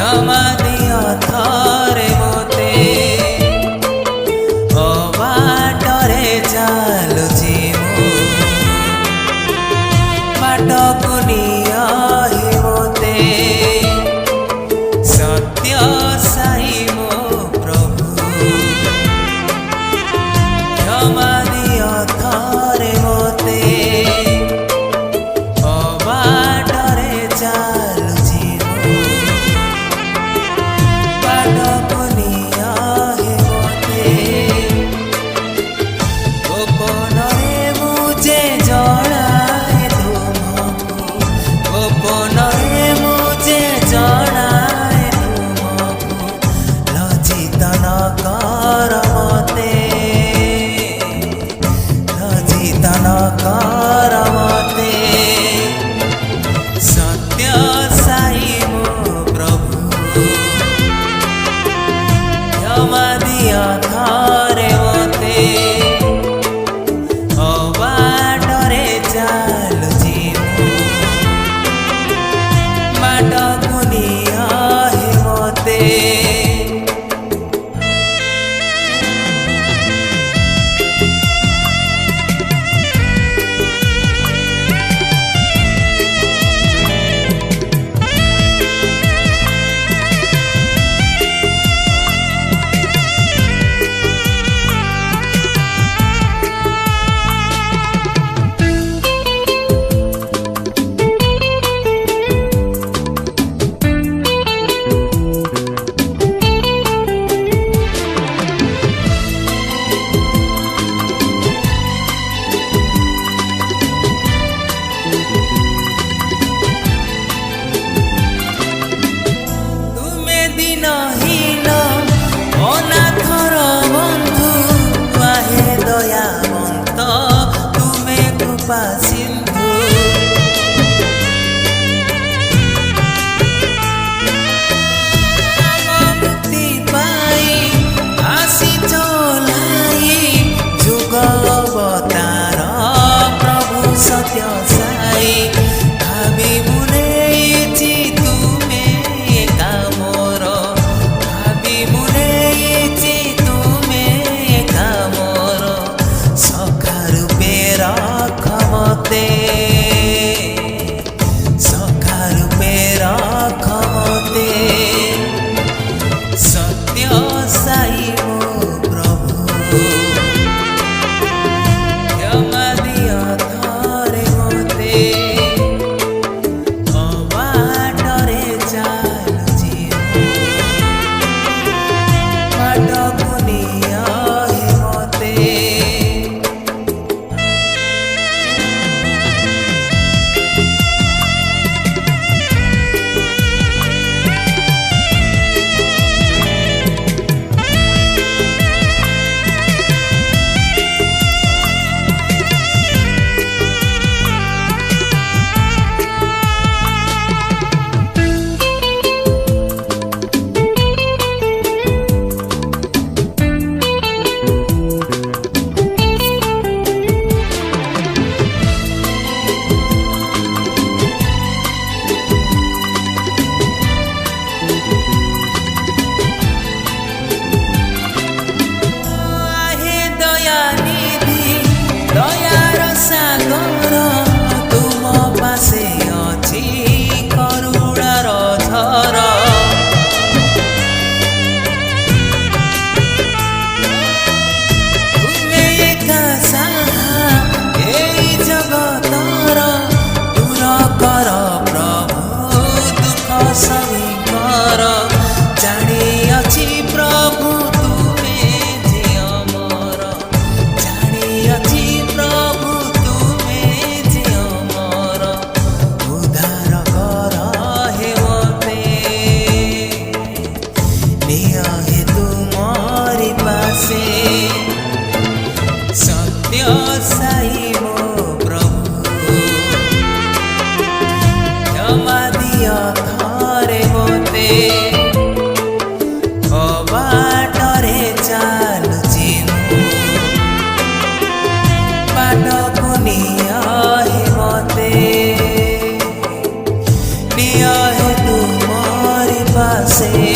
क्षमा दियो थरे मते बाटरे चालुछि मु बाटको नियो हे मते सत्य साई मो प्रभु क्षमा दियो थरे मते बाटरे चालुछि मु बाटको नियो हे मते गोपनरे मुझे जणाए तुमको गोपनरे मुझे जणाए तुमको लज्जित न कर मते लज्जित न कर मते सत्य साई मो प्रभु क्षमा दियो थरे मते बाटरे चालुछि मु बाटको नियो हे मते दिनहीन अनाथर बंधु आहे दयावंत तुमे कृपा सिंधु मुक्ति पाई आसी चलाई जुग अवतार प्रभु सत्य साई भावी बुलेछि तुमे कामर भावी बुलेछि तुमे कामर सखा रूपे रख मते सखा रूपे रख मते सत्य साई मो प्रभु क्षमा दियो थरे मते बाटरे चालुछि मु बाटको नियो हे मते आहे दयानिधि दयार सागर तुम पासे अछि करुणार झर तुमे एका साहा एई जगतर दूर कर प्रभु दुख सविकर जानिअछि प्रभु तुमे जे अमर जानिअछि प्रभु तुमे जे अमर उद्धार कर हे मते नियो हे तुमरि पासे सत्य साई मो प्रभु क्षमा दियो थरे मते बाटरे चालुछि मु बाटको नियो हे मते नियो हे तुमरि पासे से